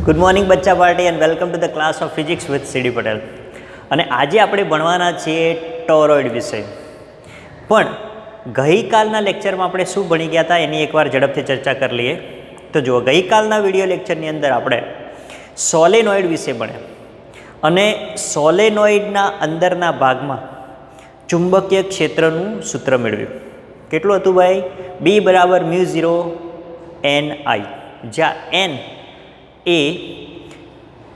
Good morning બચ્ચા party and welcome to the class of physics with C D Patel. અને આજે આપણે ભણવાના છીએ ટોરોઇડ વિષય. પણ ગઈકાલના લેક્ચરમાં આપણે શું ભણી ગયા હતા એની એકવાર ઝડપથી ચર્ચા કરી લઈએ. તો જુઓ, ગઈકાલના વિડીયો લેક્ચરની અંદર આપણે સોલેનોઇડ વિશે ભણ્યા અને સોલેનોઇડના અંદરના ભાગમાં ચુંબકીય ક્ષેત્રનું સૂત્ર મેળવ્યું. કેટલું હતું ભાઈ? B બરાબર μ0 NI, જ્યાં N એ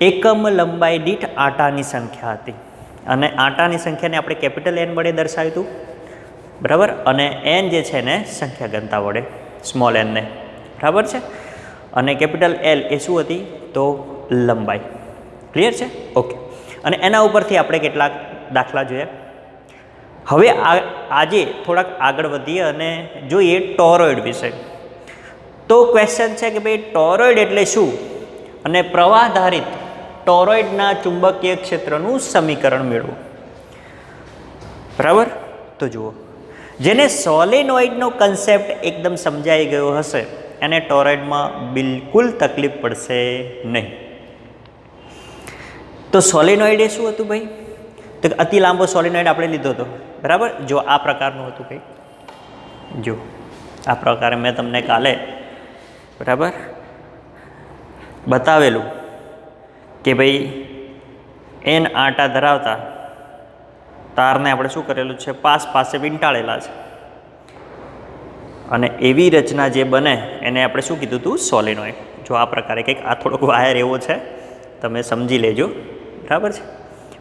એકમ લંબાઈ દીઠ આંટાની સંખ્યા હતી અને આંટાની સંખ્યાને આપણે કેપિટલ N વડે દર્શાવ્યું હતું, બરાબર. અને N જે છે ને સંખ્યા ઘનતા વડે, સ્મોલ n ને, બરાબર છે. અને કેપિટલ L એ શું હતી? તો લંબાઈ. ક્લિયર છે? ઓકે. અને એના ઉપરથી આપણે કેટલાક દાખલા જોયા. હવે આજે થોડાક આગળ વધીએ અને જોઈએ ટોરોઇડ વિશે. તો ક્વેશ્ચન છે કે ભાઈ ટોરોઇડ એટલે શું અને પ્રવાહધારિત ટોરોઇડના ચુંબકીય ક્ષેત્રનું સમીકરણ મેળવો. બરાબર. તો જુઓ, જેને સોલેનોઇડનો કન્સેપ્ટ એકદમ સમજાઈ ગયો હશે એને ટોરોઇડમાં બિલકુલ તકલીફ પડશે નહીં. તો સોલેનોઇડ એ શું હતું ભાઈ? તો અતિ લાંબો સોલેનોઇડ આપણે લીધો હતો, બરાબર. જો આ પ્રકારનું હતું કંઈ, જો આ પ્રકારે મેં તમને કાલે બરાબર બતાવેલું કે ભાઈ N આંટા ધરાવતા તારને આપણે શું કરેલું છે? પાસે વીંટાળેલા છે અને એવી રચના જે બને એને આપણે શું કીધું હતું? સોલેનોઇડ. જો આ પ્રકારે કંઈક આ થોડોક વાયર એવો છે, તમે સમજી લેજો, બરાબર છે.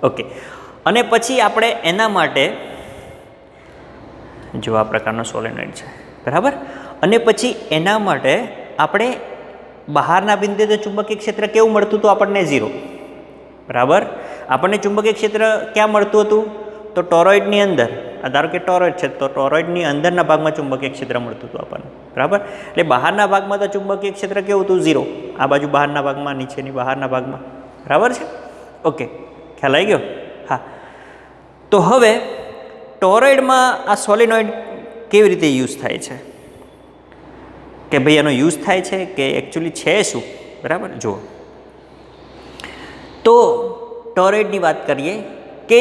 ઓકે. અને પછી આપણે એના માટે જો આ પ્રકારનો સોલેનોઇડ છે, બરાબર. અને પછી એના માટે આપણે બહારના બિંદુએ તો ચુંબકીય ક્ષેત્ર કેવું મળતું હતું? આપણને 0, બરાબર. આપણને ચુંબકીય ક્ષેત્ર ક્યાં મળતું હતું? તો ટોરોઇડની અંદર. ધારો કે ટોરોઇડ છે તો ટોરોઇડની અંદરના ભાગમાં ચુંબકીય ક્ષેત્ર મળતું હતું આપણને, બરાબર. એટલે બહારના ભાગમાં તો ચુંબકીય ક્ષેત્ર કેવું હતું? 0. આ બાજુ બહારના ભાગમાં, નીચેની બહારના ભાગમાં, બરાબર છે. ઓકે, ખ્યાલ આવી ગયો? હા. તો હવે ટોરોઇડમાં આ સોલેનોઇડ કેવી રીતે યુઝ થાય છે? કે ભાઈ એનો યુઝ થાય છે કે એકચ્યુઅલી છે શું? બરાબર. જુઓ, તો ટોરોઇડની વાત કરીએ કે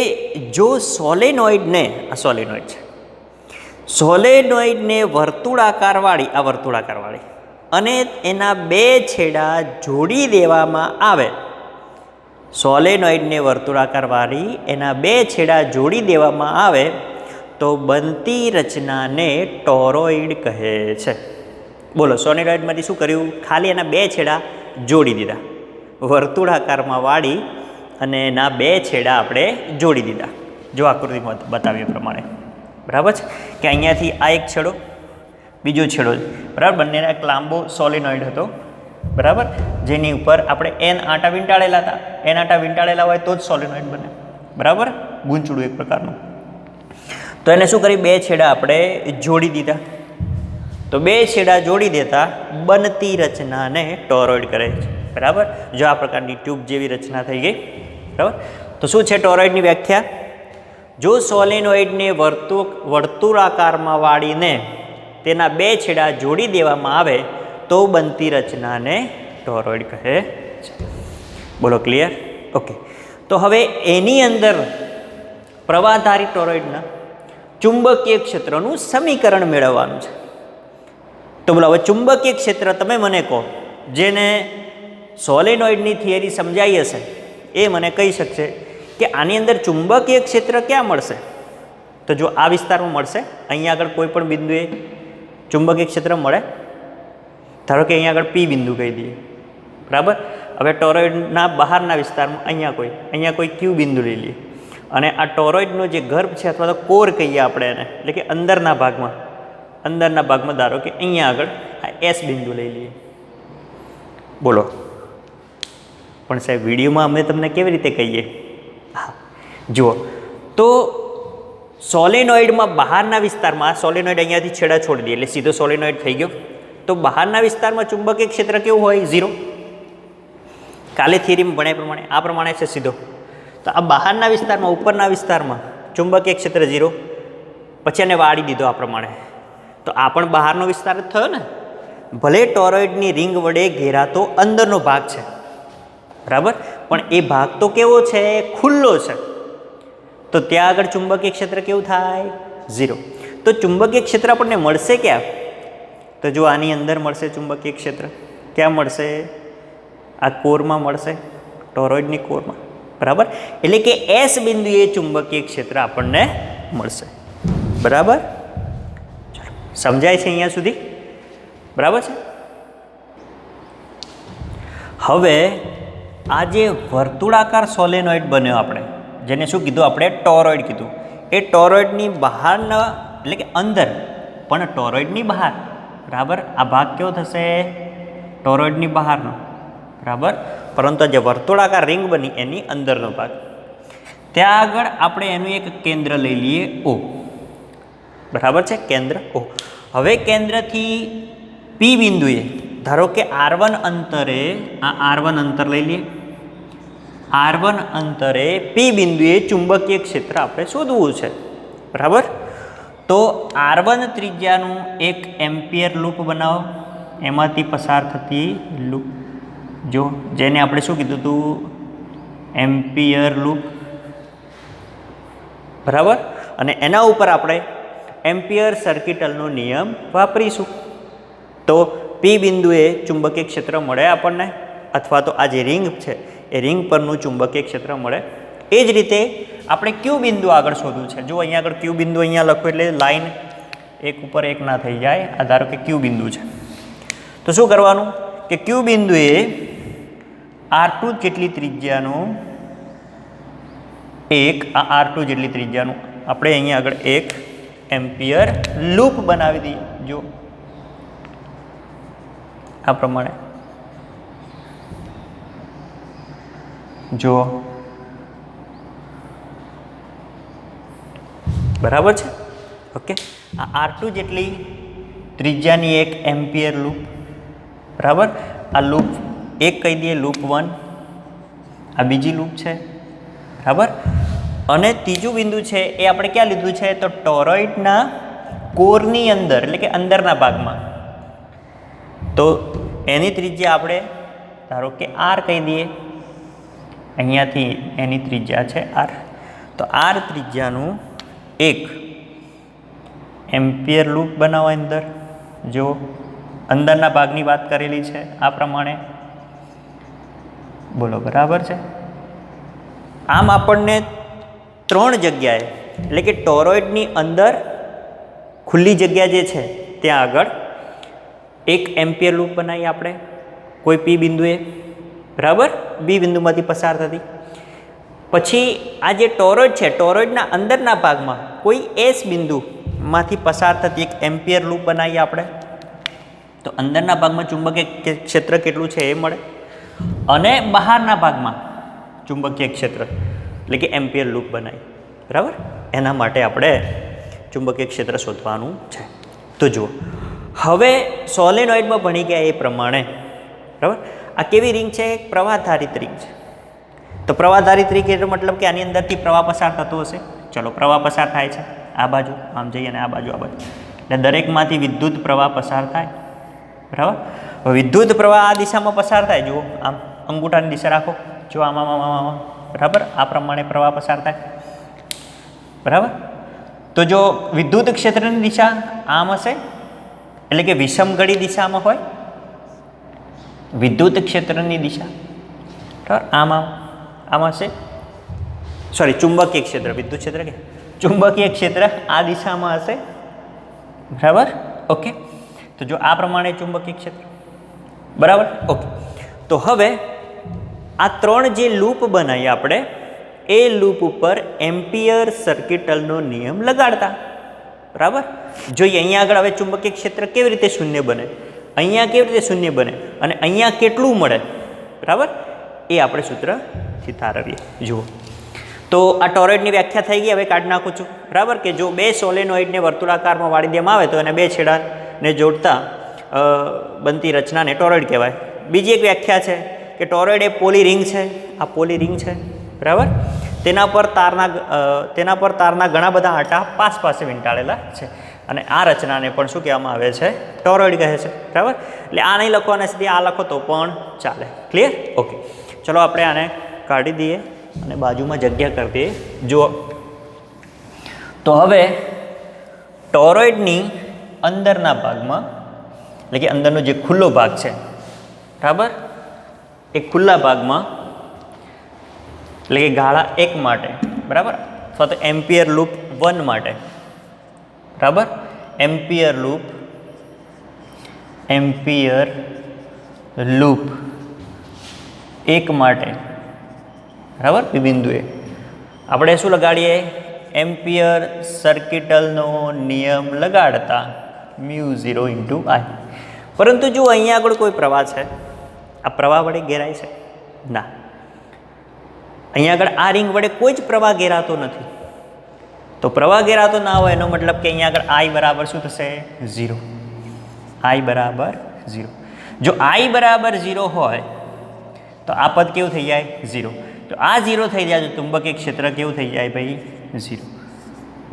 જો સોલેનોઇડને, આ સોલેનોઇડ છે, સોલેનોઇડને વર્તુળાકારવાળી, આ વર્તુળાકારવાળી, અને એના બે છેડા જોડી દેવામાં આવે, સોલેનોઇડને વર્તુળાકારવાળી એના બે છેડા જોડી દેવામાં આવે તો બનતી રચનાને ટોરોઇડ કહે છે. બોલો, સોલેનોઇડમાંથી શું કર્યું? ખાલી એના બે છેડા જોડી દીધા, વર્તુળાકારમાં વાળી અને એના બે છેડા આપણે જોડી દીધા. જો આકૃતિમાં બતાવ્યા પ્રમાણે, બરાબર છે. કે અહીંયાથી આ એક છેડો, બીજો છેડો, બરાબર. બંનેના એક લાંબો સોલેનોઇડ હતો, બરાબર, જેની ઉપર આપણે N આંટા વીંટાળેલા હતા. N આંટા વીંટાળેલા હોય તો જ સોલેનોઇડ બને, બરાબર. ગૂંચળું એક પ્રકારનું. તો એને શું કરી? બે છેડા આપણે જોડી દીધા. તો બે છેડા જોડી દેતા બનતી રચનાને ટોરોઇડ કહે છે, બરાબર. જો આ પ્રકારની ટ્યુબ જેવી રચના થઈ ગઈ, બરાબર. તો શું છે ટોરોઇડની વ્યાખ્યા? જો સોલેનોઇડને વર્તુળાકારમાં વાળીને તેના બે છેડા જોડી દેવામાં આવે તો બનતી રચનાને ટોરોઇડ કહે છે. બોલો, ક્લિયર? ઓકે. તો હવે એની અંદર પ્રવાહધારી ટોરોઇડના ચુંબકીય ક્ષેત્રનું સમીકરણ મેળવવાનું છે. તો બોલો, હવે ચુંબકીય ક્ષેત્ર તમે મને કહો, જેને સોલેનોઇડની થિયરી સમજાઈ હશે એ મને કહી શકશે કે આની અંદર ચુંબકીય ક્ષેત્ર ક્યાં મળશે? તો જો આ વિસ્તારમાં મળશે. અહીંયા આગળ કોઈ પણ બિંદુએ ચુંબકીય ક્ષેત્ર મળે. ધારો કે અહીંયા આગળ P બિંદુ કહી દઈએ, બરાબર. હવે ટોરોઇડના બહારના વિસ્તારમાં અહીંયા કોઈ Q બિંદુ લઈ લઈએ અને આ ટોરોઇડનો જે ગર્ભ છે અથવા તો કોર કહીએ આપણે એને, એટલે કે અંદરના ભાગમાં ધારો કે અહીંયા આગળ આ S બિંદુ લઈ લઈએ. બોલો, પણ સાહેબ વિડીયોમાં અમે તમને કેવી રીતે કહીએ? હા, જુઓ, તો સોલેનોઇડમાં બહારના વિસ્તારમાં, આ સોલેનોઇડ અહીંયાથી છેડા છોડી દઈએ એટલે સીધો સોલેનોઇડ થઈ ગયો. તો બહારના વિસ્તારમાં ચુંબકીય ક્ષેત્ર કેવું હોય? 0. કાલે થિયરીમાં ભણ્યા પ્રમાણે આ પ્રમાણે છે સીધો. તો આ બહારના વિસ્તારમાં, ઉપરના વિસ્તારમાં ચુંબકીય ક્ષેત્ર 0. પછી એને વાળી દીધો આ પ્રમાણે, તો આ પણ બહારનો વિસ્તાર જ થયો ને. ભલે ટોરોઇડની રિંગ વડે ઘેરાતો અંદરનો ભાગ છે, બરાબર, પણ એ ભાગ તો કેવો છે? ખુલ્લો છે. તો ત્યાં આગળ ચુંબકીય ક્ષેત્ર કેવું થાય? 0. તો ચુંબકીય ક્ષેત્ર આપણને મળશે ક્યાં? તો જો આની અંદર મળશે ચુંબકીય ક્ષેત્ર. ક્યાં મળશે? આ કોરમાં મળશે, ટોરોઇડની કોરમાં. બરાબર, એટલે કે એસ બિંદુએ ચુંબકીય ક્ષેત્ર આપણને મળશે. બરાબર, ચલો સમજાય છે અહીંયા સુધી? બરાબર છે. હવે આ જે વર્તુળાકાર સોલેનોઇડ બન્યો આપણે, જેને શું કીધું આપણે? ટોરોઇડ કીધું. એ ટોરોઇડની બહારના, એટલે કે અંદર, પણ ટોરોઇડની બહાર. બરાબર, આ ભાગ કેવો થશે? ટોરોઇડની બહારનો. બરાબર, પરંતુ જે વર્તુળાકાર રિંગ બની એની અંદરનો ભાગ. ત્યાં આગળ આપણે એનું એક કેન્દ્ર લઈ લઈએ, O. બરાબર છે, કેન્દ્ર O. હવે કેન્દ્રથી P બિંદુએ, ધારો કે R1 અંતરે, આ R1 અંતર લઈ લઈએ. R1 અંતરે P બિંદુએ ચુંબકીય ક્ષેત્ર આપણે શોધવું છે. બરાબર, તો R1 ત્રિજ્યાનું એક એમ્પિયર લૂપ બનાવો, એમાંથી પસાર થતી લૂપ, જો જેને આપણે શું કીધું હતું? Ampere loop. બરાબર, અને એના ઉપર આપણે એમ્પિયર સર્કિટલનો નિયમ વાપરીશું. તો P બિંદુએ ચુંબકીય ક્ષેત્ર મળે આપણને, અથવા તો આ જે રિંગ છે એ રિંગ પરનું ચુંબકીય ક્ષેત્ર મળે. એ જ રીતે આપણે Q બિંદુ આગળ શોધવું છે. જો અહીંયા આગળ Q બિંદુ અહીંયા લખો એટલે લાઈન એક ઉપર એક ના થઈ જાય. આ ધારો કે Q બિંદુ છે, તો શું કરવાનું કે Q બિંદુએ R2 જેટલી ત્રિજ્યાનું આ R2 જેટલી ત્રિજ્યાનું આપણે અહીંયા આગળ એક એમ્પિયર લૂપ બનાવી દઈએ. જો આ પ્રમાણે, જો બરાબર છે. ઓકે, આ R2 જેટલી ત્રિજ્યાની એક એમ્પિયર લૂપ. બરાબર, આ લૂપ એક કહી દઈએ, લૂપ 1. આ બીજી લૂપ છે. બરાબર, અને ત્રીજું બિંદુ છે એ આપણે ક્યાં લીધું છે? તો ટોરોઇડના કોરની અંદર, એટલે કે અંદરના ભાગમાં. તો એની ત્રિજ્યા આપણે ધારો કે R કહી દઈએ. અહીંયાથી એની ત્રિજ્યા છે R. તો R ત્રિજ્યાનું એક એમ્પિયર લૂપ બનાવો અંદર. જો અંદરના ભાગની વાત કરેલી છે આ પ્રમાણે. બોલો, બરાબર છે? આમ આપણને 3 જગ્યાએ, એટલે કે ટોરોઇડની અંદર ખુલ્લી જગ્યા જે છે ત્યાં આગળ એક એમ્પિયર લૂપ બનાવી આપણે કોઈ P બિંદુએ. બરાબર, B બિંદુમાંથી પસાર થતી. પછી આ જે ટોરોઇડ છે, ટોરોઇડના અંદરના ભાગમાં કોઈ S બિંદુમાંથી પસાર થતી એક એમ્પિયર લૂપ બનાવીએ આપણે. તો અંદરના ભાગમાં ચુંબકીય ક્ષેત્ર કેટલું છે એ મળે, અને બહારના ભાગમાં ચુંબકીય ક્ષેત્ર, એટલે કે એમ્પિયર લૂપ બનાવી. બરાબર, એના માટે આપણે ચુંબકીય ક્ષેત્ર શોધવાનું છે. તો જુઓ, હવે સોલેનોઇડમાં ભણી ગયા એ પ્રમાણે, બરાબર, આ કેવી રિંગ છે? એક પ્રવાહધારિત રિંગ છે. તો પ્રવાહધારિત રિંગ એટલે મતલબ કે આની અંદરથી પ્રવાહ પસાર થતો હશે. ચલો, પ્રવાહ પસાર થાય છે આ બાજુ, આમ જઈએ, અને આ બાજુ, આ બાજુ. એટલે દરેકમાંથી વિદ્યુત પ્રવાહ પસાર થાય. બરાબર, વિદ્યુત પ્રવાહ આ દિશામાં પસાર થાય. જુઓ, આમ અંગૂઠાની દિશા રાખો. જો આમાં. બરાબર, આ પ્રમાણે પ્રવાહ પસાર થાય. બરાબર, તો જો વિદ્યુત ક્ષેત્રની દિશા આમ હશે, એટલે કે વિષમગળી દિશામાં હોય વિદ્યુત ક્ષેત્રની દિશા. બરાબર, આમ હશે. સોરી, ચુંબકીય ક્ષેત્ર, વિદ્યુત ક્ષેત્ર કે ચુંબકીય ક્ષેત્ર આ દિશામાં હશે. બરાબર, ઓકે. તો જો આ પ્રમાણે ચુંબકીય ક્ષેત્ર. બરાબર, ઓકે. તો હવે આ 3 જે લૂપ બનાવી આપણે, એ લૂપ ઉપર એમ્પિયર સર્કિટલનો નિયમ લગાડતા. બરાબર, જોઈએ અહીંયા આગળ હવે ચુંબકીય ક્ષેત્ર કેવી રીતે શૂન્ય બને, અહીંયા કેવી રીતે શૂન્ય બને, અને અહીંયા કેટલું મળે. બરાબર, એ આપણે સૂત્રથી તારવીએ. જુઓ, તો આ ટોરોઇડની વ્યાખ્યા થઈ ગઈ. હવે કાઢી નાખું છું. બરાબર, કે જો 2 સોલેનોઇડને વર્તુળાકારમાં વાળી દેવામાં આવે તો એને 2 છેડાને જોડતા બનતી રચનાને ટોરોઇડ કહેવાય. બીજી એક વ્યાખ્યા છે કે ટોરોઇડ એ પોલી રિંગ છે. આ પોલી રિંગ છે. બરાબર, તેના પર તારના ઘણા બધા આંટા પાસે વીંટાળેલા છે. અને આ રચનાને પણ શું કહેવામાં આવે છે? ટોરોઇડ કહે છે. બરાબર, એટલે આ નહીં લખવાના સીધી આ લખો તો પણ ચાલે. ક્લિયર? ઓકે, ચલો આપણે આને કાઢી દઈએ અને બાજુમાં જગ્યા કરી દઈએ. જુઓ તો હવે ટોરોઇડની અંદરના ભાગમાં, એટલે કે અંદરનો જે ખુલ્લો ભાગ છે, બરાબર, એ ખુલ્લા ભાગમાં એટલે કે ગાળા 1 માટે, બરાબર, અથવા તો એમ્પિયર લૂપ 1 માટે, બરાબર, એમ્પિયર લૂપ 1 માટે, બરાબર, પી બિંદુએ આપણે શું લગાડીએ? એમ્પિયર સર્કિટલનો નિયમ લગાડતા μ0 × I. પરંતુ જો અહીંયા આગળ કોઈ પ્રવાહ છે, આ પ્રવાહ વડે ઘેરાય છે? ના, અહીંયા આગળ આ રિંગ વડે કોઈ જ પ્રવાહ ઘેરાતો નથી. તો પ્રવાહ ઘેરાતો ના હોય એનો મતલબ કે અહીંયા આગળ I બરાબર શું થશે? 0. I બરાબર 0. જો I બરાબર 0 હોય તો આ પદ કેવું થઈ જાય? 0. તો આ 0 થઈ જાય તો ચુંબકીય ક્ષેત્ર કેવું થઈ જાય ભાઈ? 0.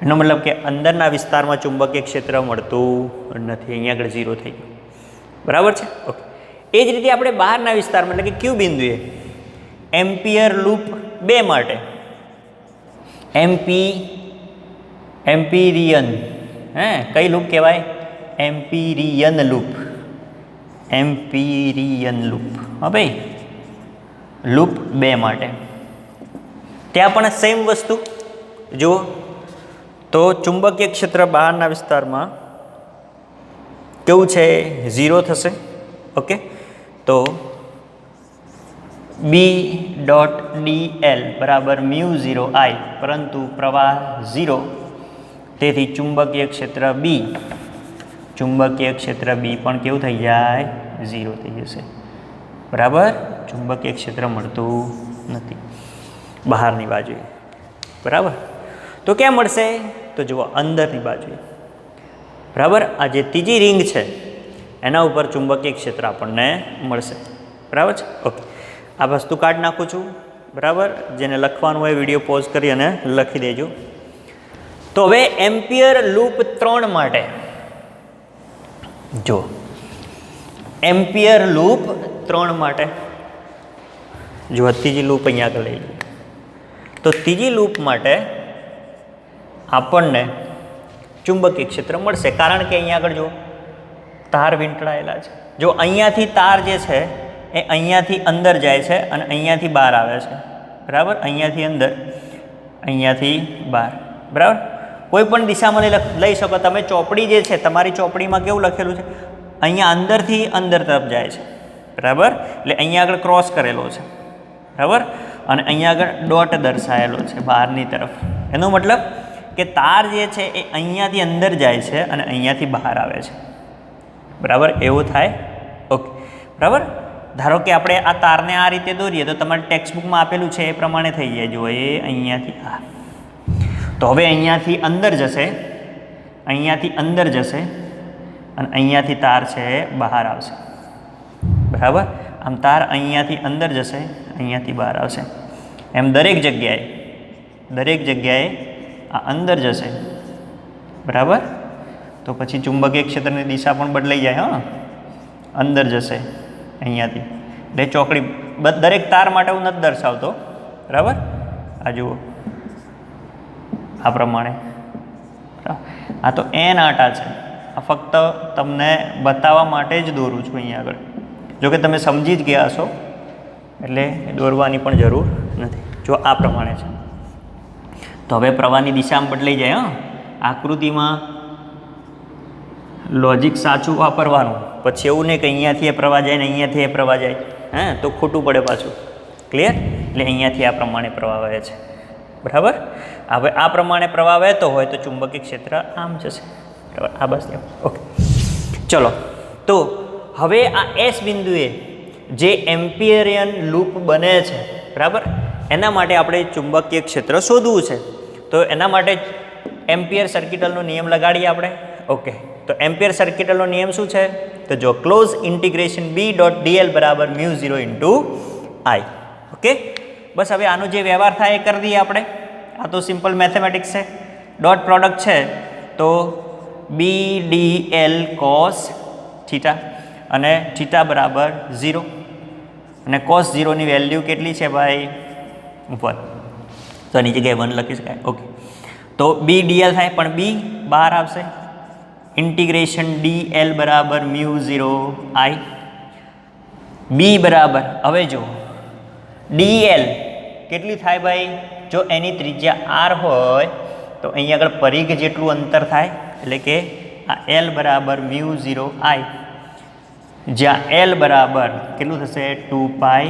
એનો મતલબ કે અંદરના વિસ્તારમાં ચુંબકીય ક્ષેત્ર મળતું નથી. અહીંયા આગળ 0 થઈ ગયું. બરાબર છે? ઓકે, એ જ રીતે આપણે બહારના વિસ્તારમાં એટલે કે ક્યુ બિંદુએ એમ્પિયર લૂપ 2 માટે એમ્પિરિયન, કઈ લૂપ કહેવાય? એમ્પિરિયન લૂપ. એમ્પિરિયન લૂપ, હા ભાઈ, લૂપ 2 માટે ત્યાં પણ સેમ વસ્તુ. જુઓ તો ચુંબકીય ક્ષેત્ર બહારના વિસ્તારમાં કેવું છે? 0 થશે. ઓકે, તો B.dl બરાબર μ0I, પરંતુ પ્રવાહ 0, તેથી ચુંબકીય ક્ષેત્ર B પણ કેવું થઈ જાય? 0 થઈ જશે. બરાબર, ચુંબકીય ક્ષેત્ર મળતું નથી બહારની બાજુએ. બરાબર, તો ક્યાં મળશે? તો જુઓ અંદરની બાજુએ. બરાબર, આ જે ત્રીજી રિંગ છે એના ઉપર ચુંબકીય ક્ષેત્ર આપણને મળશે. બરાબર છે? ઓકે, આ વસ્તુ કાઢી નાખું છું. બરાબર, જેને લખવાનું હોય વિડીયો પોઝ કરી અને લખી દેજો. તો હવે એમ્પિયર લૂપ 3 માટે જો એમ્પિયર લૂપ 3 માટે જો ત્રીજી લૂપ અહીંયા આગળ લઈ લઈએ તો ત્રીજી લૂપ માટે આપણને ચુંબકીય ક્ષેત્ર મળશે, કારણ કે અહીંયા આગળ જો તાર વીંટળાયેલા છે. જો અહીંયાથી તાર જે છે એ અહીંયાથી અંદર જાય છે અને અહીંયાથી બહાર આવે છે. બરાબર, અહીંયાથી અંદર, અહીંયાથી બહાર. બરાબર, કોઈ પણ દિશામાં લઈ શકો તમે. ચોપડી જે છે તમારી ચોપડીમાં કેવું લખેલું છે? અહીંયા અંદરથી અંદર તરફ જાય છે. બરાબર, એટલે અહીંયા આગળ ક્રોસ કરેલો છે. બરાબર, અને અહીંયા આગળ ડોટ દર્શાવેલો છે બહારની તરફ. એનો મતલબ કે તાર જે છે એ અહીંયાથી અંદર જાય છે અને અહીંયાથી બહાર આવે છે. બરાબર, એવું થાય. ઓકે, બરાબર, ધારો કે આપણે આ તારને આ રીતે દોરીએ તો તમારી ટેક્સ્ટબુકમાં આપેલું છે એ પ્રમાણે થઈ જાય. જો એ અહીંયાથી આ, તો હવે અહીંયાથી અંદર જશે, અહીંયાથી અંદર જશે અને અહીંયાથી તાર છે બહાર આવશે. બરાબર, આમ તાર અહીંયાથી અંદર જશે, અહીંયાથી બહાર આવશે. એમ દરેક જગ્યાએ આ અંદર જશે. બરાબર, તો પછી ચુંબકીય ક્ષેત્રની દિશા પણ બદલાઈ જાય. હા, અંદર જશે અહીંયાથી. એટલે ચોકડી દરેક તાર માટે હું નથી દર્શાવતો. બરાબર, આ જુઓ આ પ્રમાણે. આ તો એન આટા છે, આ ફક્ત તમને બતાવવા માટે જ દોરું છું અહીંયા આગળ. જો કે તમે સમજી જ ગયા હશો એટલે દોરવાની પણ જરૂર નથી. જો આ પ્રમાણે છે તો હવે પ્રવાહની દિશામાં બદલાઈ જાય. હા, આકૃતિમાં લોજિક સાચું વાપરવાનું. પછી એવું નહીં કે અહીંયાથી એ પ્રવાહ જાય ને અહીંયાથી એ પ્રવાહ જાય, તો ખોટું પડે પાછું. ક્લિયર? એટલે અહીંયાથી આ પ્રમાણે પ્રવાહ વહે છે. બરાબર, હવે આ પ્રમાણે પ્રવાહ વહેતો હોય તો ચુંબકીય ક્ષેત્ર આમ જશે. બરાબર, આ બસ. ઓકે, ચલો તો હવે આ એસ બિંદુએ જે એમ્પિયરિયન લૂપ બને છે, બરાબર, એના માટે આપણે ચુંબકીય ક્ષેત્ર શોધવું છે. તો એના માટે એમ્પિયર સર્કિટલનો નિયમ લગાડીએ આપણે. ઓકે, તો એમ્પિયર સર્કિટલનો નિયમ શું છે? તો જો ક્લોઝ ઇન્ટિગ્રેશન B.dl બરાબર μ0 × I. ઓકે, બસ હવે આનો જે વ્યવહાર થાય એ કરી દઈએ આપણે. આ તો સિમ્પલ મેથેમેટિક્સ છે. ડોટ પ્રોડક્ટ છે તો BDL cos થીટા અને થીટા બરાબર 0 અને cos 0 ની વેલ્યુ કેટલી છે ભાઈ 1, તો આની જગ્યાએ 1 લખી શકાય. ઓકે, તો BDL થાય પણ B બહાર આવશે. ઇન્ટિગ્રેશન DL બરાબર μ0 I. B બરાબર, હવે જો DL કેટલી થાય ભાઈ, જો એની ત્રિજ્યા R હોય તો અહીં આગળ પરિઘ જેટલું અંતર થાય, એટલે કે આ L બરાબર μ0 I, જ્યાં L બરાબર કેટલું થશે 2πr,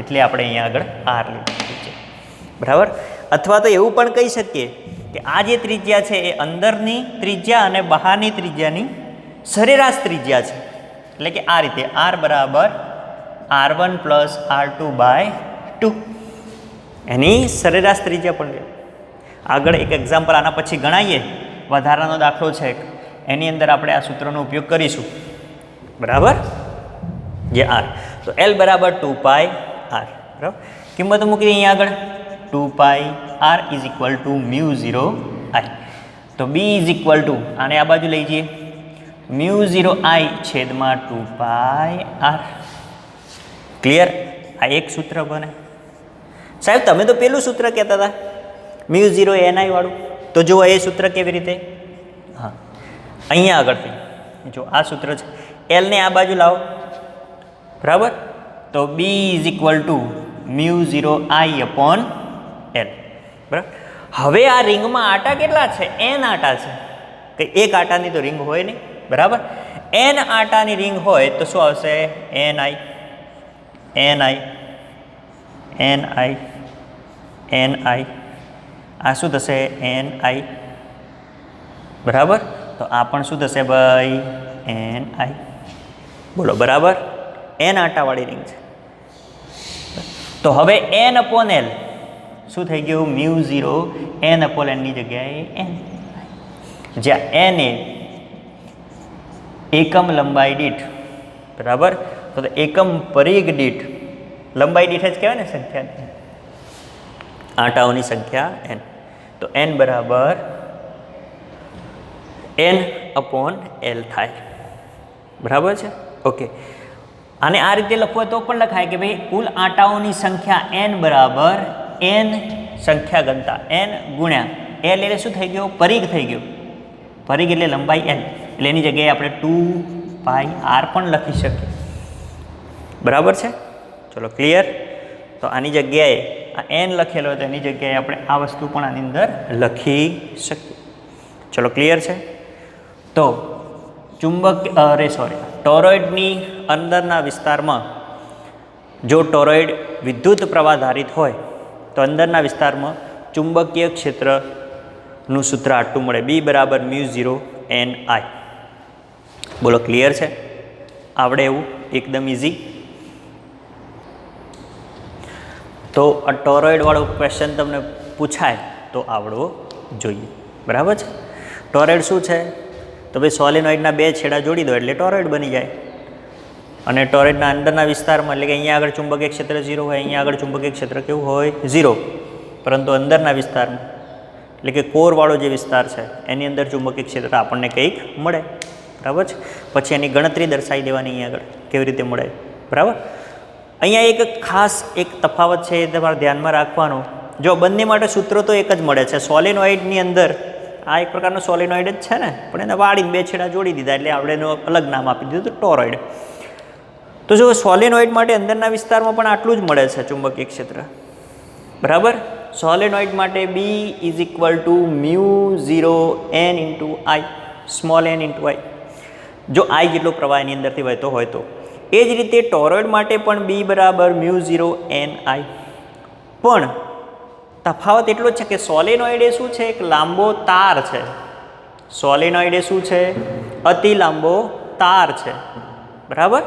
એટલે આપણે અહીંયા આગળ R લીધું છે. બરાબર. અથવા તો એવું પણ કહી શકીએ કે આ જે ત્રિજ્યા છે એ અંદરની ત્રિજ્યા અને બહારની ત્રિજ્યાની સરેરાશ ત્રિજ્યા છે, એટલે કે આ રીતે R બરાબર R1 + R2/2, એની સરેરાશ ત્રિજ્યા પણ લે. આગળ એક એક્ઝામ્પલ આના પછી ગણાવીએ, વધારાનો દાખલો છે એની અંદર આપણે આ સૂત્રનો ઉપયોગ કરીશું. બરાબર, જે R, તો L બરાબર 2πr. બરાબર, કિંમત મૂકી દઈએ અહીંયા આગળ 2πr = μ0 I. તો B = આને આ બાજુ લઈ જઈએ, μ0 I / 2πr. ક્લિયર? આ એક સૂત્ર બને. સાહેબ તમે તો પેલું સૂત્ર કહેતા હતા μ0 ni વાળું, તો જુઓ એ સૂત્ર કેવી રીતે, હા અહીંયા આગળથી જો આ સૂત્ર છે, L ને આ બાજુ લાવો. બરાબર, તો B = μ0 I/L. બરાબર, હવે આ રિંગમાં આટા કેટલા છે, n આટા છે, કે એક આટાની તો રિંગ હોય નહીં. બરાબર, n આટાની રિંગ હોય તો શું આવશે, ni ni ni ni, આ શું થશે ni. બરાબર, તો આ પણ શું થશે ભાઈ ni. બોલો, બરાબર, n આટાવાળી રિંગ છે. તો હવે n/L શું થઈ ગયું, μ0 n/L ની જગ્યાએ n, જ્યાં n એ એકમ લંબાઈ દીઠ. બરાબર, તો એકમ પરિઘ દીઠ લંબાઈ દીઠ જ કહેવાય ને સંખ્યા, આટાઓની સંખ્યા n. તો n બરાબર n/L થાય. બરાબર છે. ઓકે, આને આ રીતે લખવું તો પણ લખાય કે ભાઈ કુલ આટાઓની સંખ્યા n બરાબર n સંખ્યા ઘનતા n ગુણ્યા L, એટલે શું થઈ ગયો, પરિઘ થઈ ગયો. પરિઘ એટલે લંબાઈ n, એટલે એની જગ્યાએ આપણે 2πr પણ લખી શકીએ. બરાબર છે. ચલો, ક્લિયર? તો આની જગ્યાએ આ n લખેલો હોય તો એની જગ્યાએ આપણે આ વસ્તુ પણ આની અંદર લખી શકીએ. ચલો, ક્લિયર છે? તો ટોરોઇડની અંદરના વિસ્તારમાં જો ટોરોઇડ વિદ્યુત પ્રવાહ ધારિત હોય તો અંદરના વિસ્તારમાં ચુંબકીય ક્ષેત્રનું સૂત્ર આટલું મળે, B બરાબર μ0 ni. બોલો, ક્લિયર છે? આવડે એવું એકદમ ઇઝી. તો આ ટોરોઇડવાળો ક્વેશ્ચન તમને પૂછાય તો આવડવો જોઈએ. બરાબર છે. ટોરોઇડ શું છે, તો ભાઈ સોલેનોઇડના બે છેડા જોડી દો એટલે ટોરોઇડ બની જાય. અને ટોરોઇડના અંદરના વિસ્તારમાં, એટલે કે અહીંયા આગળ ચુંબકીય ક્ષેત્ર 0 હોય, અહીંયા આગળ ચુંબકીય ક્ષેત્ર કેવું હોય, 0. પરંતુ અંદરના વિસ્તારમાં, એટલે કે કોરવાળો જે વિસ્તાર છે એની અંદર ચુંબકીય ક્ષેત્ર આપણને કંઈક મળે. બરાબર છે. પછી એની ગણતરી દર્શાવી દેવાની અહીંયા આગળ કેવી રીતે મળે. બરાબર. અહીંયા એક ખાસ એક તફાવત છે એ તમારે ધ્યાનમાં રાખવાનો. જો બંને માટે સૂત્રો તો એક જ મળે છે. સોલેનોઇડની અંદર આ એક પ્રકારનો સોલેનોઇડ જ છે ને, પણ એને વાળીને બે છેડા જોડી દીધા એટલે આપણે એનું અલગ નામ આપી દીધું ટોરોઇડ. તો જો સોલેનોઇડ માટે અંદરના વિસ્તારમાં પણ આટલું જ મળે છે ચુંબકીય ક્ષેત્ર. બરાબર. સોલેનોઇડ માટે B = μ0 n × I, small n × I, જો I જેટલો પ્રવાહ એની અંદરથી વહેતો હોય તો. એ જ રીતે ટોરોઇડ માટે પણ B બરાબર μ0 ni. પણ તફાવત એટલો જ છે કે સોલેનોઇડ એ શું છે, એક લાંબો તાર છે. સોલેનોઇડ એ શું છે, અતિ લાંબો તાર છે. બરાબર.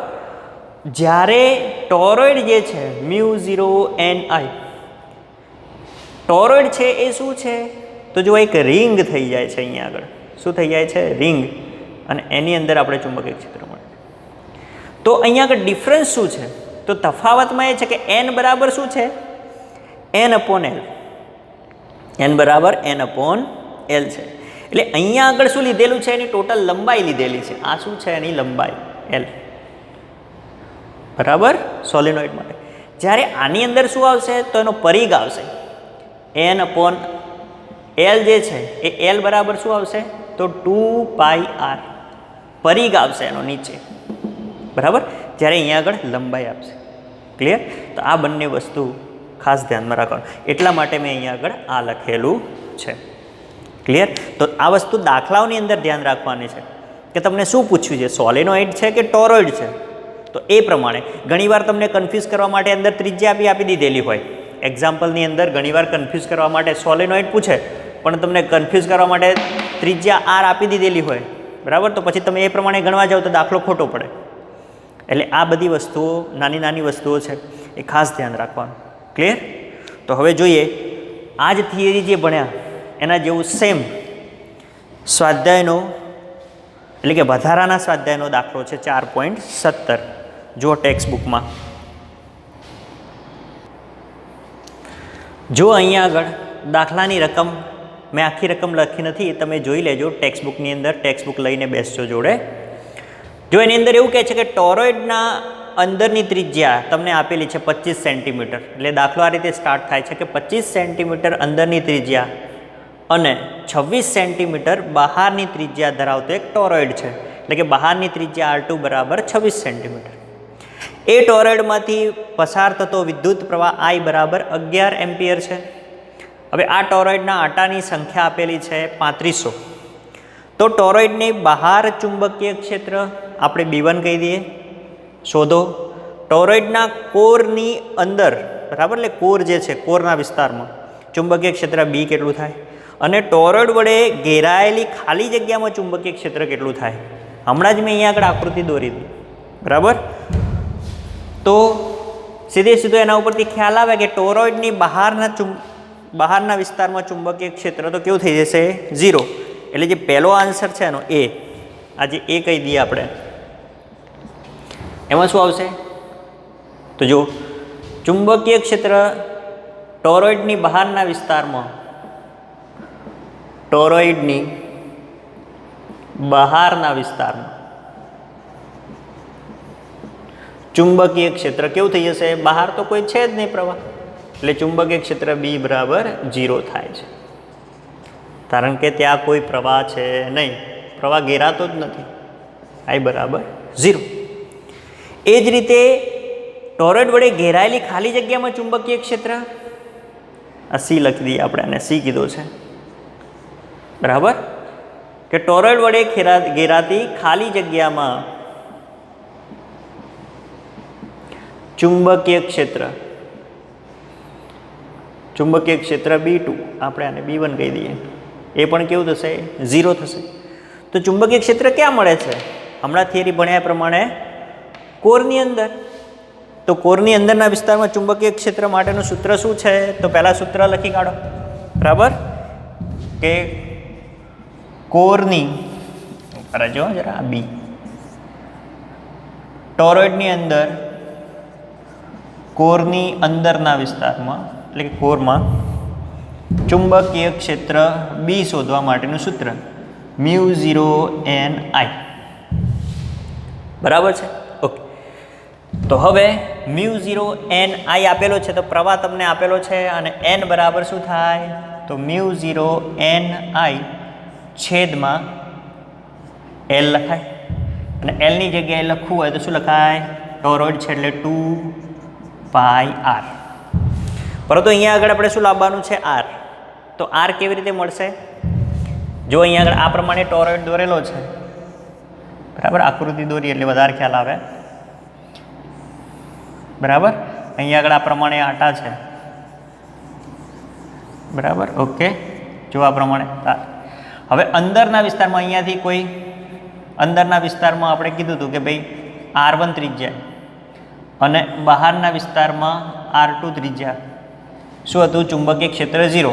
જ્યારે ટોરોઇડ જે છે μ0 ni, ટોરોઇડ છે એ શું છે, તો જો એક રિંગ થઈ જાય છે. અહીંયા આગળ શું થઈ જાય છે, રિંગ, અને એની અંદર આપણે ચુંબકીય ક્ષેત્ર મળે. તો અહીંયા આગળ ડિફરન્સ શું છે, તો તફાવતમાં એ છે કે n બરાબર શું છે, n/L. n બરાબર n/L છે. એટલે અહીંયા આગળ શું લીધેલું છે? એની ટોટલ લંબાઈ લીધેલી છે. આ શું છે? એની લંબાઈ એલ, બરાબર, સોલેનોઇડ માટે. જ્યારે આની અંદર શું આવશે? તો એનો પરિઘ આવશે એન અપોન એલ જે છે એ એલ બરાબર શું આવશે? તો 2πr પરિઘ આવશે એનો નીચે, બરાબર. જ્યારે અહીંયા આગળ લંબાઈ આપશે. ક્લિયર? તો આ બંને વસ્તુ ખાસ ધ્યાનમાં રાખવાનું, એટલા માટે મેં અહીંયા આગળ આ લખેલું છે. ક્લિયર? તો આ વસ્તુ દાખલાઓની અંદર ધ્યાન રાખવાની છે કે તમને શું પૂછ્યું છે, સોલેનોઇડ છે કે ટોરોઇડ છે. તો એ પ્રમાણે ઘણીવાર તમને કન્ફ્યુઝ કરવા માટે અંદર ત્રિજ્યા આપી દીધેલી હોય. એક્ઝામ્પલની અંદર ઘણીવાર કન્ફ્યુઝ કરવા માટે સોલેનોઇડ પૂછે, પણ તમને કન્ફ્યુઝ કરવા માટે ત્રિજ્યા આર આપી દીધેલી હોય, બરાબર. તો પછી તમે એ પ્રમાણે ગણવા જાઓ તો દાખલો ખોટો પડે. એટલે આ બધી વસ્તુઓ, નાની નાની વસ્તુઓ છે, એ ખાસ ધ્યાન રાખવાનું. ક્લિયર? તો હવે જોઈએ, આ જ થિયરી જે ભણ્યા એના જેવું સેમ સ્વાધ્યાયનો, એટલે કે વધારાના સ્વાધ્યાયનો દાખલો છે 4.17. જો ટેક્સ્ટ બુકમાં જો અહીંયા આગળ દાખલાની રકમ મેં આખી રકમ લખી નથી, તમે જોઈ લેજો ટેક્સ્ટ બુકની અંદર. ટેક્સ્ટ બુક લઈને બેસજો જોડે. જો એની અંદર એવું કહે છે કે ટોરોઇડના અંદરની ત્રિજ્યા તમને આપેલી છે 25 સેન્ટીમીટર. એટલે દાખલો આ રીતે સ્ટાર્ટ થાય છે કે 25 સેન્ટીમીટર અંદરની ત્રિજ્યા અને 26 સેન્ટીમીટર બહારની ત્રિજ્યા ધરાવતો એક ટોરોઇડ છે. એટલે કે બહારની ત્રિજ્યા R2 બરાબર 26 સેન્ટીમીટર. એ ટોરોઇડમાંથી પસાર થતો વિદ્યુત પ્રવાહ I બરાબર 11 એમ્પિયર છે. હવે આ ટોરોઇડના આટાની સંખ્યા આપેલી છે 3500. તો ટોરોઇડની બહાર ચુંબકીય ક્ષેત્ર આપણે B1 કહી દઈએ, શોધો. ટોરોઇડના કોરની અંદર, બરાબર, એટલે કોર જે છે, કોરના વિસ્તારમાં ચુંબકીય ક્ષેત્ર B કેટલું થાય, અને ટોરોઇડ વડે ઘેરાયેલી ખાલી જગ્યામાં ચુંબકીય ક્ષેત્ર કેટલું થાય. હમણાં જ મેં અહીંયા આગળ આકૃતિ દોરી હતી, બરાબર. તો સીધે સીધો એના ઉપરથી ખ્યાલ આવે કે ટોરોઇડની બહારના વિસ્તારમાં ચુંબકીય ક્ષેત્ર તો કેવું થઈ જશે? 0. એટલે જે પહેલો આન્સર છે એનો એ, આજે એ કહી દઈએ આપણે, એમાં શું આવશે? તો જો ચુંબકીય ક્ષેત્ર ટોરોઇડની બહારના વિસ્તારમાં, ટોરોઇડની બહારના વિસ્તારમાં ચુંબકીય ક્ષેત્ર કેવું થઈ જશે? બહાર તો કોઈ છે જ નહીં પ્રવાહ, એટલે ચુંબકીય ક્ષેત્ર B બરાબર 0 થાય છે. કારણ કે ત્યાં કોઈ પ્રવાહ છે નહીં, પ્રવાહ ઘેરાતો જ નથી. I બરાબર 0. એ જ રીતે ટોરોઇડ વડે ઘેરાયેલી ખાલી જગ્યામાં ચુંબકીય ક્ષેત્ર, આ C લખી દઈએ આપણે, આને C કીધો છે, બરાબર. કે ટોરોઇડ વડે ઘેરાતી ખાલી જગ્યામાં ચુંબકીય ક્ષેત્ર B2, આપણે આને B1 કહી દઈએ, એ પણ કેવું થશે? 0 થશે. તો ચુંબકીય ક્ષેત્ર ક્યાં મળે છે? હમણાં થિયરી ભણ્યા પ્રમાણે કોરની અંદર. તો કોરની અંદરના વિસ્તારમાં ચુંબકીય ક્ષેત્ર માટેનું સૂત્ર શું છે? તો પહેલાં સૂત્ર લખી કાઢો, બરાબર. કે કોરની, જો જરા B, ટોરોઇડની અંદર, કોરની અંદરના વિસ્તારમાં, એટલે કે કોરમાં ચુંબકીય ક્ષેત્ર B શોધવા માટેનું સૂત્ર μ0NI, બરાબર છે. ઓકે. તો હવે μ0NI આપેલો છે, તો પ્રવાહ તમને આપેલો છે, અને N બરાબર શું થાય? તો μ0NI છેદમાં L લખાય. અને Lની જગ્યાએ લખવું હોય તો શું લખાય? ટોરોઇડ છે એટલે 2πr. પરંતુ અહીંયા આગળ આપણે શું લાવવાનું છે? R. તો R કેવી રીતે મળશે? જો અહીંયા આગળ આ પ્રમાણે ટોરોઇડ દોરેલો છે, બરાબર, આકૃતિ દોરી એટલે વધારે ખ્યાલ આવે, બરાબર. અહીંયા આગળ આ પ્રમાણે આટા છે, બરાબર. ઓકે, જો આ પ્રમાણે. હવે અંદરના વિસ્તારમાં, અહીંયાથી કોઈ અંદરના વિસ્તારમાં આપણે કીધું હતું કે ભાઈ R1 ત્રિજ્યા, અને બહારના વિસ્તારમાં R2 ત્રિજ્યા શું હતું? ચુંબકીય ક્ષેત્ર 0.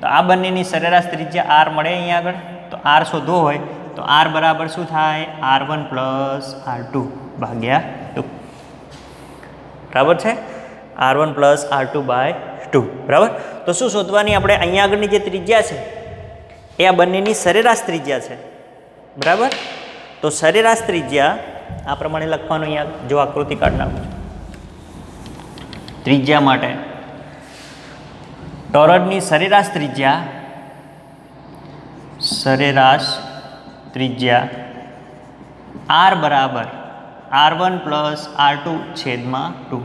તો આ બંનેની સરેરાશ ત્રિજ્યા R મળે અહીંયા આગળ. તો R શોધવો હોય તો R બરાબર શું થાય? R1 પ્લસ R2 ભાગ્યા 2, બરાબર છે. R1 પ્લસ R2 બાય 2, બરાબર. તો શું શોધવાની આપણે? અહીંયા આગળની જે ત્રિજ્યા છે એ આ બંનેની સરેરાશ ત્રિજ્યા છે, બરાબર. તો સરેરાશ ત્રિજ્યા આ પ્રમાણે લખવાનું. અહીંયા જો આકૃતિ કાઢ નાખું છું. ત્રિજ્યા માટે ટોરોઇડની સરેરાશ ત્રિજ્યા આર બરાબર R1 પ્લસ R2 છેદમાં 2.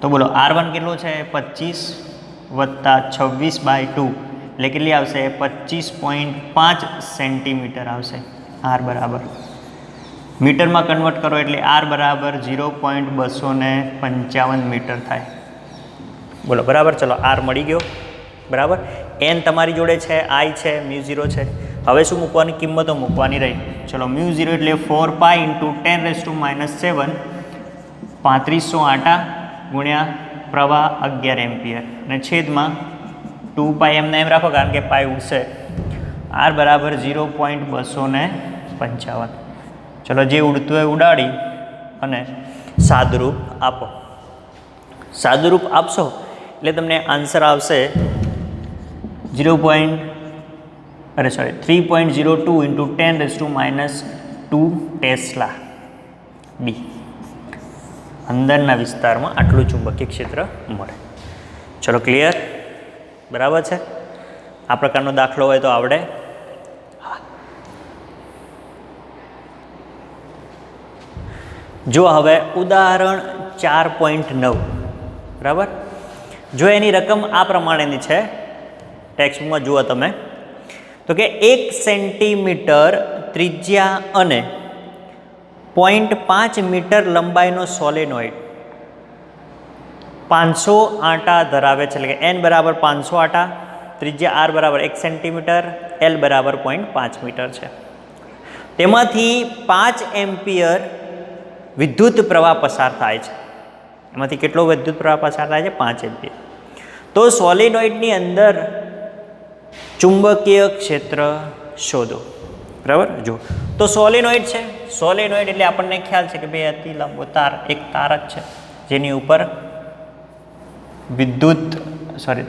તો બોલો R1 કેટલો છે? 25 વત્તા 26/2 એટલે કેટલી આવશે? 25.5 સેન્ટીમીટર આવશે. R બરાબર મીટરમાં કન્વર્ટ કરો એટલે R બરાબર 0.255 મીટર થાય. બોલો બરાબર. ચલો R મળી ગયો, બરાબર. n તમારી જોડે છે, I છે, μ0 છે. હવે શું મૂકવાની? કિંમતો મૂકવાની રહી. ચલો μ0 એટલે 4 પાઈ ઇન્ટુ 10⁻⁷ 3500 આટા ગુણ્યા પ્રવાહ 11 એમ્પિયર અને છેદમાં 2 પાઈ એમને એમ રાખો કારણ કે પાઈ ઉડશે. R બરાબર 0.255. ચલો જે ઉડતું હોય ઉડાડી અને સાદુરૂપ આપો. સાદુરૂપ આપશો એટલે તમને આન્સર આવશે 3.02 ઇન્ટુ 10⁻² ટેસ્લા બી. અંદરના વિસ્તારમાં આટલું ચુંબકીય ક્ષેત્ર મળે. ચલો ક્લિયર, બરાબર છે. આ પ્રકારનો દાખલો હોય તો આવડે. જો હવે ઉદાહરણ 4.9, બરાબર. જો એની રકમ આ પ્રમાણેની છે, ટેક્સ્ટબુકમાં જુઓ તમે, તો કે 1 સેન્ટીમીટર ત્રિજ્યા અને 0.5 મીટર લંબાઈનો સોલેનોઇડ 500 આટા ધરાવે છે. એટલે કે n બરાબર 500 આટા, ત્રિજ્યા R બરાબર 1 સેન્ટીમીટર, L બરાબર 0.5 મીટર છે. તેમાંથી 5 એમ્પિયર વિદ્યુત પ્રવાહ પસાર થાય છે. એમાંથી કેટલો વિદ્યુત પ્રવાહ પસાર થાય છે? 5 એમ્પિયર. તો સોલેનોઇડની અંદર ચુંબકીય ક્ષેત્ર શોધો, બરાબર. જો તો સોલેનોઇડ છે. સોલેનોઇડ એટલે આપણને ખ્યાલ છે કે ભાઈ અતિ લાંબો તાર, એક તાર જ છે જેની ઉપર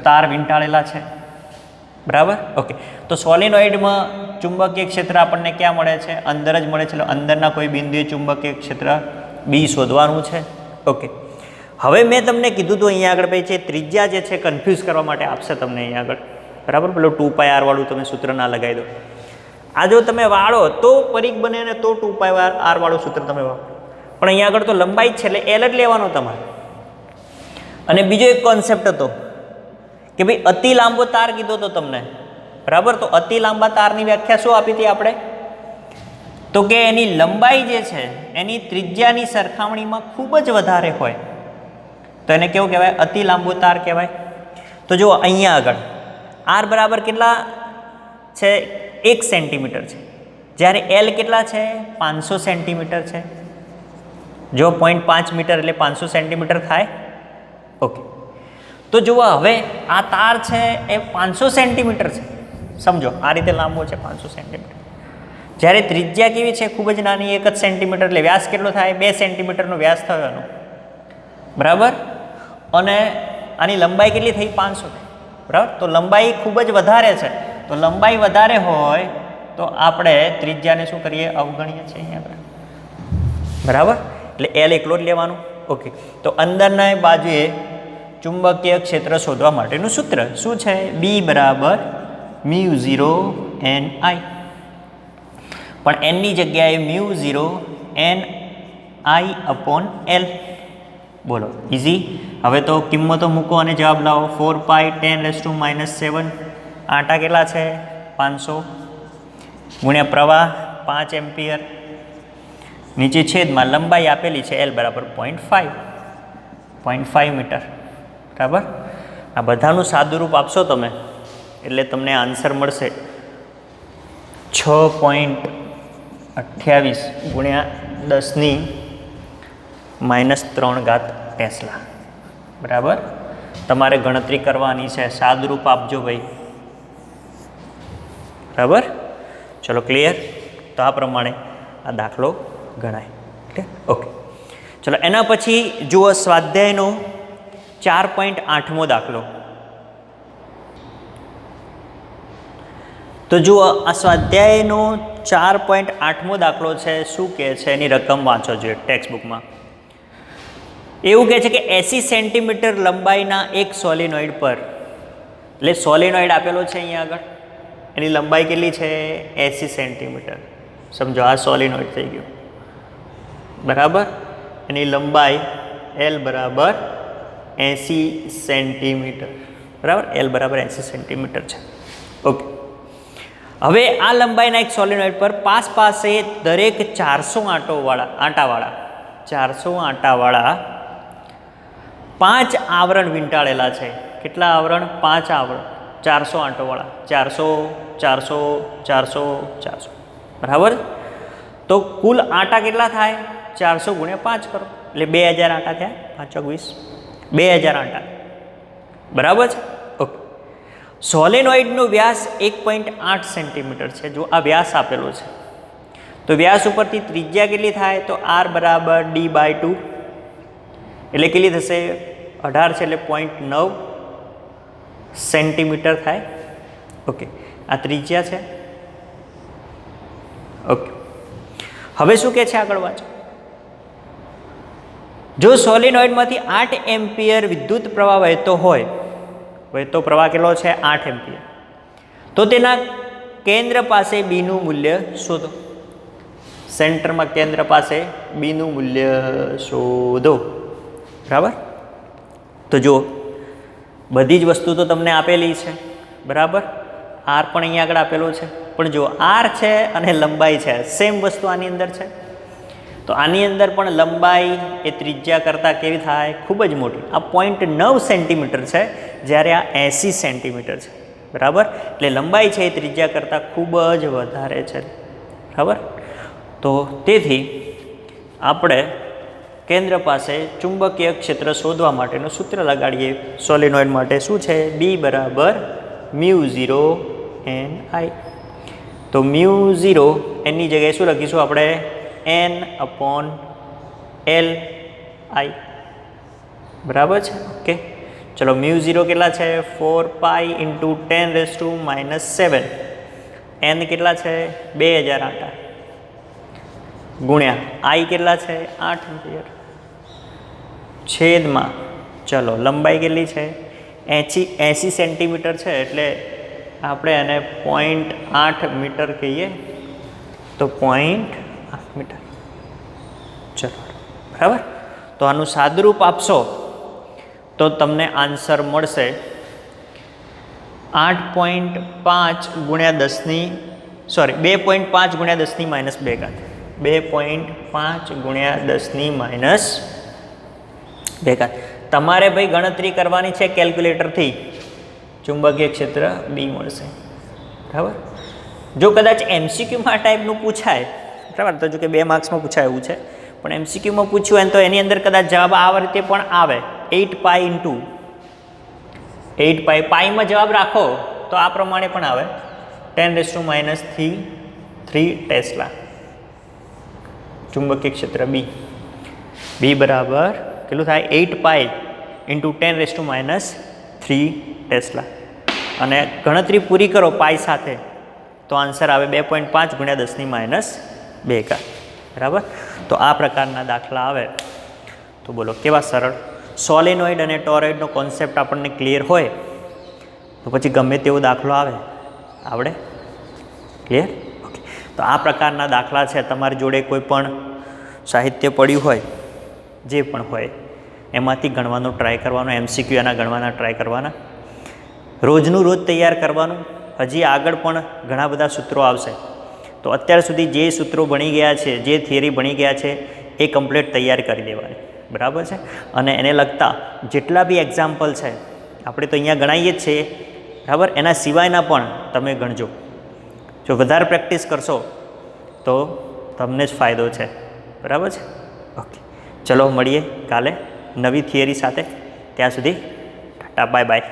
તાર વીંટાળેલા છે, બરાબર. ઓકે. તો સોલેનોઇડમાં ચુંબકીય ક્ષેત્ર આપણને ક્યાં મળે છે? અંદર જ મળે છે. એટલે અંદરના કોઈ બિંદુએ ચુંબકીય ક્ષેત્ર બી શોધવાનું છે. ઓકે. હવે મેં તમને કીધું હતું અહીંયા આગળ ભાઈ છે ત્રિજ્યા જે છે કન્ફ્યુઝ કરવા માટે આપશે તમને અહીંયા આગળ, બરાબર. પેલું 2πr વાળું તમે સૂત્ર ના લગાવી દો. આ જો તમે વાળો તો પરિઘ બને ને તો 2πr વાળું સૂત્ર તમે વાળો, પણ અહીંયા આગળ તો લંબાઈ જ છે એટલે L જ લેવાનો તમારે. અને બીજો એક કોન્સેપ્ટ હતો કે ભાઈ અતિ લાંબો તાર કીધો હતો તમને, બરાબર. તો અતિ લાંબા તારની વ્યાખ્યા શું આપી હતી આપણે? તો કે એની લંબાઈ જે છે એની ત્રિજ્યાની સરખામણીમાં ખૂબ જ વધારે હોય તો એને કેવું કહેવાય? અતિ લાંબો તાર કહેવાય. તો જુઓ અહીંયા આગળ R બરાબર કેટલા છે? 1 સેન્ટીમીટર છે, જ્યારે L કેટલા છે? 500 સેન્ટીમીટર છે. જો 0.5 મીટર એટલે 500 સેન્ટીમીટર થાય. ઓકે. તો જુઓ હવે આ તાર છે એ 500 સેન્ટીમીટર છે, સમજો આ રીતે લાંબો છે 500 સેન્ટીમીટર, જ્યારે ત્રિજ્યા કેવી છે? ખૂબ જ નાની, 1 જ સેન્ટીમીટર. એટલે વ્યાસ કેટલો થાય? 2 સેન્ટીમીટરનો વ્યાસ થયો એનો, બરાબર. અને આની લંબાઈ કેટલી થઈ? 500, બરાબર. તો લંબાઈ ખૂબ જ વધારે છે. તો લંબાઈ વધારે હોય તો આપણે ત્રિજ્યાને શું કરીએ? અવગણીએ છીએ અહીંયા, બરાબર. એટલે L એકલો જ લેવાનું. ઓકે. તો અંદરના બાજુએ ચુંબકીય ક્ષેત્ર શોધવા માટેનું સૂત્ર શું છે? B બરાબર μ0 NI. પણ n ની જગ્યાએ μ0 NI/L. બોલો ઇઝી. હવે તો કિંમતો મૂકો અને જવાબ લાવો. 4 પાઈ 10⁻⁷ આટા કેટલા છે? 500 ગુણ્યા પ્રવાહ 5 એમ્પિયર, નીચે છેદમાં લંબાઈ આપેલી છે L બરાબર 0.5 મીટર, બરાબર. આ બધાનું સાદુરૂપ આપશો તમે એટલે તમને આન્સર મળશે 6.28 ગુણ્યા 10⁻³ ટેસ્લા, બરાબર. તમારે ગણતરી કરવાની છે. સાદુરૂપ આપજો ભાઈ, બરાબર. ચલો ક્લિયર. તો આ પ્રમાણે આ દાખલો ગણાય. ઓકે. ચલો એના પછી જુઓ સ્વાધ્યાયનો 4.8મો દાખલો. તો જુઓ આ સ્વાધ્યાયનો 4.8મો દાખલો છે. શું કહે છે એની રકમ વાંચો જોઈએ ટેક્સ્ટબુકમાં. એવું કહે છે કે 80 સેન્ટીમીટર લંબાઈના એક સોલિનોઇડ પર, એટલે સોલિનોઇડ આપેલો છે અહીંયા આગળ, એની લંબાઈ કેટલી છે 80 સેન્ટીમીટર. સમજો આ સોલિનોઇડ થઈ ગયો, બરાબર. એની લંબાઈ L બરાબર 80 સેન્ટીમીટર, બરાબર. L બરાબર 80 સેન્ટીમીટર છે. ઓકે. હવે આ લંબાઈના એક સોલિનોઇડ પર પાસે દરેક 400 આંટાવાળા 5 આવરણ વીંટાળેલા છે. કેટલા આવરણ? 5 આવરણ. 400 આંટોવાળા, 400, 400, 400, બરાબર. તો કુલ આંટા કેટલા થાય? 400 ગુણ્યા 5 કરો એટલે 2000 આંટા થયા. 5 20, 2000 આંટા, બરાબર છે. ઓકે. સોલેનોઇડનો વ્યાસ 1.8 સેન્ટીમીટર છે. જો આ વ્યાસ આપેલો છે તો વ્યાસ ઉપરથી ત્રિજ્યા કેટલી થાય? તો R બરાબર D/2 એટલે કેટલી થશે? 18 છે એટલે 0.9 સેન્ટીમીટર થાય. ઓકે. આ ત્રિજ્યા છે. ઓકે. હવે શું કહે છે આગળ વાંચો. જો સોલિનોઇડમાંથી 8 એમ્પિયર વિદ્યુત પ્રવાહ વહેતો હોય, વહેતો પ્રવાહ કેટલો છે? 8 એમ્પિયર, તો તેના કેન્દ્ર પાસે બીનું મૂલ્ય શોધો. સેન્ટરમાં કેન્દ્ર પાસે બીનું મૂલ્ય શોધો, બરાબર. તો જો બધી જ વસ્તુ તો તમને આપેલી છે, બરાબર. આર પણ અહીંયા આગળ આપેલો છે, પણ જો આર છે અને લંબાઈ છે, સેમ વસ્તુ આની અંદર છે. તો આની અંદર પણ લંબાઈ એ ત્રિજ્યા કરતાં કેવી થાય? ખૂબ જ મોટી. આ 0.9 સેન્ટીમીટર છે, જ્યારે આ 80 સેન્ટીમીટર છે, બરાબર. એટલે લંબાઈ છે એ ત્રિજ્યા કરતાં ખૂબ જ વધારે છે, બરાબર. તો તેથી આપણે કેન્દ્ર પાસે ચુંબકીય ક્ષેત્ર શોધવા માટેનું સૂત્ર લગાડીએ. સોલિનોઇડ માટે શું છે? B બરાબર μ0 Ni. તો μ0 એની જગ્યાએ શું લખીશું આપણે? N/Li, બરાબર છે. ઓકે. ચલો μ0 કેટલા છે? 4π × 10⁻⁷. n કેટલા છે? 2000 આંટા ગુણ્યા I કેટલા છે? 8 એમ્પિયર છેદમાં, ચલો લંબાઈ કેટલી છે? 80 સેન્ટીમીટર છે, એટલે આપણે એને 0.8 મીટર કહીએ. તો 0.8 મીટર, ચલો, બરાબર. તો આનું સાદુરૂપ આપશો તો તમને આન્સર મળશે 8.5 ગુણ્યા 2.5 ગુણ્યા 10⁻². 2.5 ગુણ્યા 10⁻². તમારે ભાઈ ગણતરી કરવાની છે કેલ્ક્યુલેટરથી. ચુંબકીય ક્ષેત્ર B મળશે, બરાબર. જો કદાચ MCQમાં આ ટાઈપનું પૂછાય, બરાબર, તો જો કે 2 માર્ક્સમાં પૂછાય એવું છે, પણ MCQમાં પૂછ્યું હોય તો એની અંદર કદાચ જવાબ આ રીતે પણ આવે. 8π × 8π, પાઈમાં જવાબ રાખો તો આ પ્રમાણે પણ આવે. 10⁻³ ટેસ્લા ચુંબકીય ક્ષેત્ર B. B બરાબર કેટલું થાય? 8π × 10⁻³ ટેસ્લા. અને ગણતરી પૂરી કરો પાઈ સાથે તો આન્સર આવે 2.5 ગુણ્યા 10⁻². બરાબર. તો આ પ્રકારના દાખલા આવે તો બોલો કેવા સરળ. સોલેનોઇડ અને ટોરોઇડનો કોન્સેપ્ટ આપણને ક્લિયર હોય તો પછી ગમે તેવો દાખલો આવે આવડે. ક્લિયર? ઓકે. તો આ પ્રકારના દાખલા છે. તમારી જોડે કોઈ પણ સાહિત્ય પડ્યું હોય, જે પણ હોય એમાંથી ગણવાનો ટ્રાય કરવાનો. MCQ એના ગણવાના ટ્રાય કરવાના. રોજનું રોજ તૈયાર કરવાનું. હજી આગળ પણ ઘણા બધા સૂત્રો આવશે, તો અત્યાર સુધી જે સૂત્રો ભણી ગયા છે, જે થિયરી ભણી ગયા છે એ કમ્પ્લીટ તૈયાર કરી દેવાની, બરાબર છે. અને એને લગતા જેટલા બી એક્ઝામ્પલ છે આપણે તો અહીંયા ગણાવીએ જ છીએ, બરાબર. એના સિવાયના પણ તમે ગણજો. જો વધારે પ્રેક્ટિસ કરશો તો તમને જ ફાયદો છે, બરાબર છે. ઓકે. ચલો મળીએ કાલે નવી થિયરી સાથે. ત્યાં સુધી ટાટા, બાય બાય.